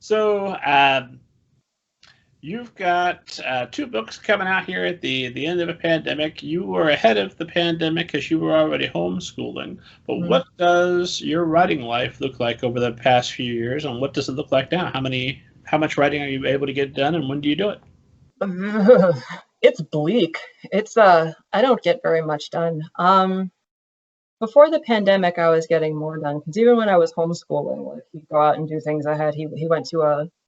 So, you've got two books coming out here at the end of a pandemic. You were ahead of the pandemic because you were already homeschooling. But Mm. what does your writing life look like over the past few years, and what does it look like now? How much writing are you able to get done, and when do you do it? It's bleak. I don't get very much done. Before the pandemic, I was getting more done because even when I was homeschooling, like he'd go out and do things I had. He went to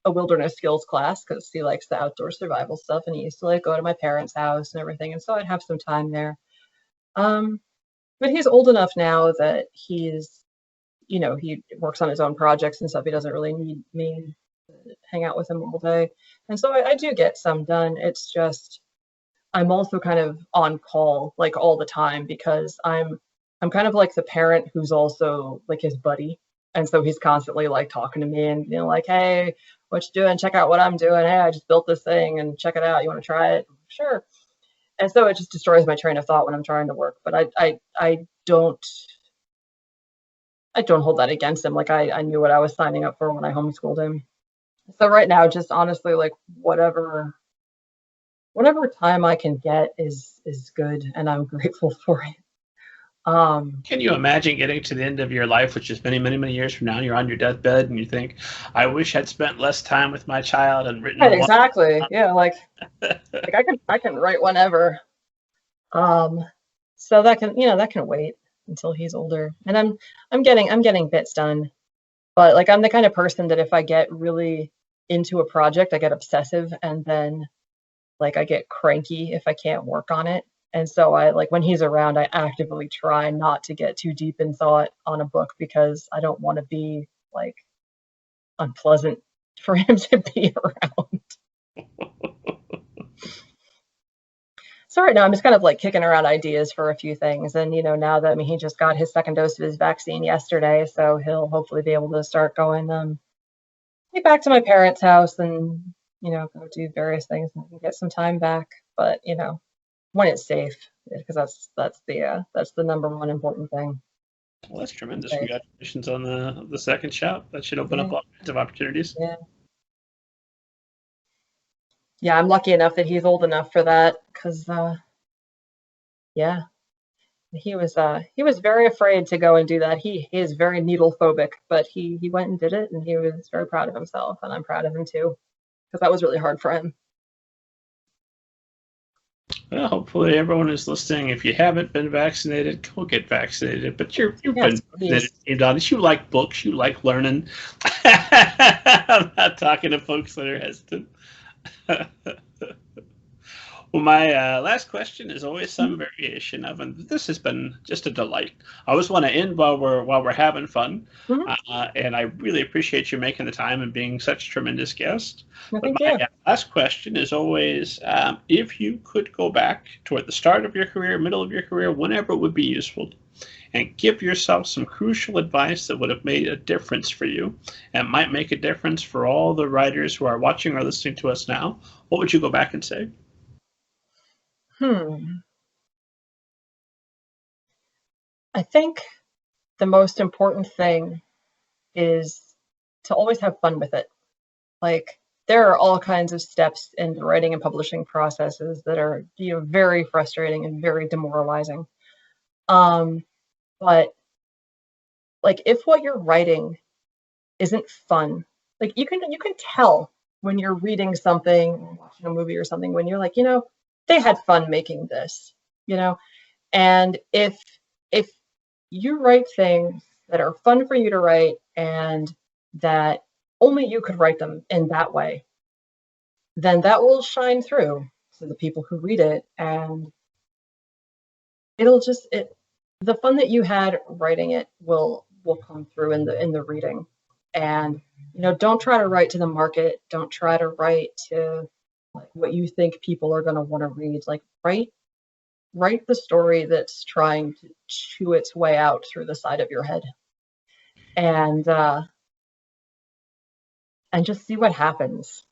a wilderness skills class because he likes the outdoor survival stuff, and he used to like go to my parents' house and everything, and so I'd have some time there. Um, but he's old enough now that he works on his own projects and stuff. He doesn't really need me to hang out with him all day, and so I do get some done. It's just I'm also kind of on call like all the time because I'm kind of like the parent who's also like his buddy. And so he's constantly like talking to me and like, hey, what you doing? Check out what I'm doing. Hey, I just built this thing and check it out. You want to try it? Sure. And so it just destroys my train of thought when I'm trying to work. But I don't hold that against him. Like I knew what I was signing up for when I homeschooled him. So right now, just honestly, like whatever time I can get is good, and I'm grateful for it. Can you imagine getting to the end of your life, which is many, many, many years from now, and you're on your deathbed, and you think, "I wish I'd spent less time with my child and written Right, one." exactly. Yeah, like I can write whenever. So that can wait until he's older. And I'm getting bits done. But like I'm the kind of person that if I get really into a project, I get obsessive and then like I get cranky if I can't work on it. And so I like when he's around, I actively try not to get too deep in thought on a book because I don't want to be like unpleasant for him to be around. So right now I'm just kind of like kicking around ideas for a few things. And now that he just got his second dose of his vaccine yesterday, so he'll hopefully be able to start going get back to my parents' house and go do various things and get some time back. But when it's safe, because that's the number one important thing. Well, that's tremendous. Congratulations on the second shot. That should open up all kinds of opportunities. Yeah, I'm lucky enough that he's old enough for that because he was very afraid to go and do that. He is very needle phobic, but he went and did it, and he was very proud of himself, and I'm proud of him too because that was really hard for him. Well, hopefully everyone who's listening, if you haven't been vaccinated, go get vaccinated. But you've been vaccinated, Adonis. You like books. You like learning. I'm not talking to folks that are hesitant. Well, my last question is always some variation of, and this has been just a delight. I always want to end while we're having fun, and I really appreciate you making the time and being such a tremendous guest. Well, but my last question is always, if you could go back toward the start of your career, middle of your career, whenever it would be useful, and give yourself some crucial advice that would have made a difference for you and might make a difference for all the writers who are watching or listening to us now, what would you go back and say? I think the most important thing is to always have fun with it. Like there are all kinds of steps in the writing and publishing processes that are very frustrating and very demoralizing. But like if what you're writing isn't fun, like you can tell when you're reading something or watching a movie or something when you're like, they had fun making this, and if you write things that are fun for you to write and that only you could write them in that way, then that will shine through to the people who read it, and the fun that you had writing it will come through in the reading. And don't try to write to the market, don't try to write to like what you think people are going to want to read. Like write the story that's trying to chew its way out through the side of your head, and just see what happens.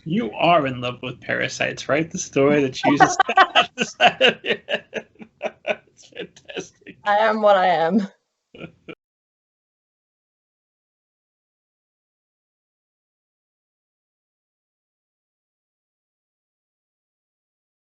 You are in love with parasites, right? The story that chooses the side of your head. It's fantastic. I am what I am.